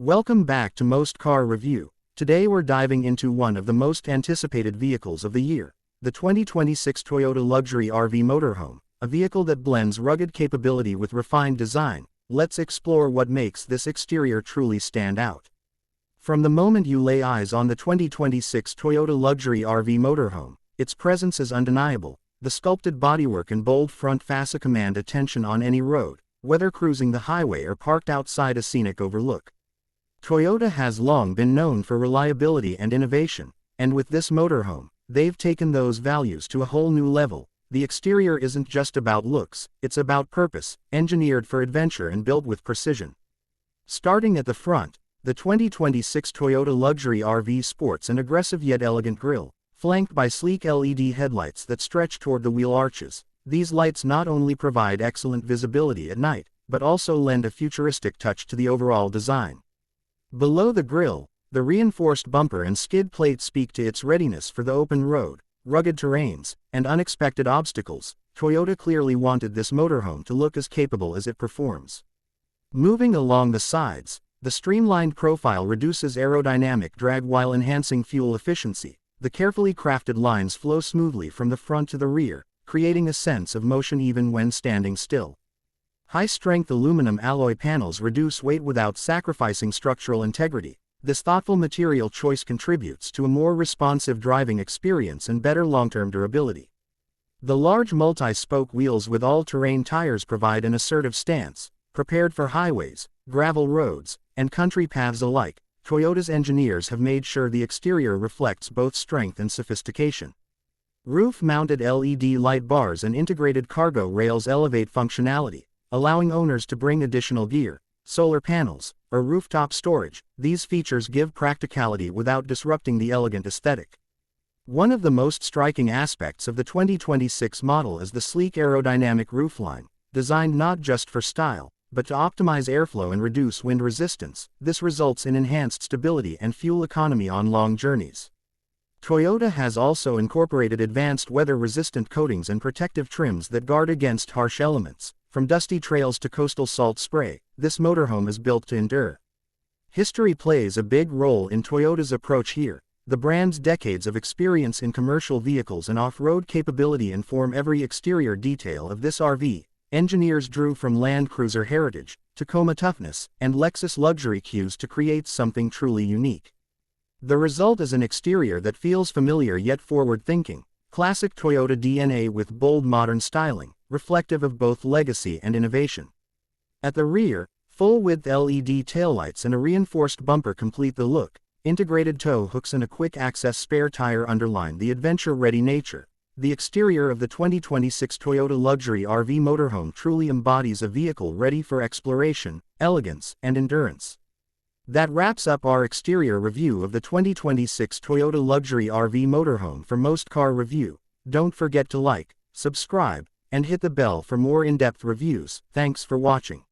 Welcome back to Most Car Review. Today we're diving into one of the most anticipated vehicles of the year, the 2026 Toyota Luxury RV Motorhome, a vehicle that blends rugged capability with refined design. Let's explore what makes this exterior truly stand out. From the moment you lay eyes on the 2026 Toyota Luxury RV Motorhome, its presence is undeniable. The sculpted bodywork and bold front fascia command attention on any road, whether cruising the highway or parked outside a scenic overlook. Toyota has long been known for reliability and innovation, and with this motorhome, they've taken those values to a whole new level. The exterior isn't just about looks, it's about purpose, engineered for adventure and built with precision. Starting at the front, the 2026 Toyota Luxury RV sports an aggressive yet elegant grille, flanked by sleek LED headlights that stretch toward the wheel arches. These lights not only provide excellent visibility at night, but also lend a futuristic touch to the overall design. Below the grille, the reinforced bumper and skid plate speak to its readiness for the open road, rugged terrains, and unexpected obstacles. Toyota clearly wanted this motorhome to look as capable as it performs. Moving along the sides, the streamlined profile reduces aerodynamic drag while enhancing fuel efficiency. The carefully crafted lines flow smoothly from the front to the rear, creating a sense of motion even when standing still. High-strength aluminum alloy panels reduce weight without sacrificing structural integrity. This thoughtful material choice contributes to a more responsive driving experience and better long-term durability. The large multi-spoke wheels with all-terrain tires provide an assertive stance, prepared for highways, gravel roads, and country paths alike. Toyota's engineers have made sure the exterior reflects both strength and sophistication. Roof-mounted LED light bars and integrated cargo rails elevate functionality, allowing owners to bring additional gear, solar panels, or rooftop storage. These features give practicality without disrupting the elegant aesthetic. One of the most striking aspects of the 2026 model is the sleek aerodynamic roofline, designed not just for style, but to optimize airflow and reduce wind resistance. This results in enhanced stability and fuel economy on long journeys. Toyota has also incorporated advanced weather-resistant coatings and protective trims that guard against harsh elements. From dusty trails to coastal salt spray, this motorhome is built to endure. History plays a big role in Toyota's approach here. The brand's decades of experience in commercial vehicles and off-road capability inform every exterior detail of this RV. Engineers drew from Land Cruiser heritage, Tacoma toughness, and Lexus luxury cues to create something truly unique. The result is an exterior that feels familiar yet forward-thinking. Classic Toyota DNA with bold modern styling, reflective of both legacy and innovation. At the rear, full-width LED taillights and a reinforced bumper complete the look. Integrated tow hooks and a quick-access spare tire underline the adventure-ready nature. The exterior of the 2026 Toyota Luxury RV Motorhome truly embodies a vehicle ready for exploration, elegance, and endurance. That wraps up our exterior review of the 2026 Toyota Luxury RV Motorhome for Most Car Review. Don't forget to like, subscribe, and hit the bell for more in-depth reviews. Thanks for watching.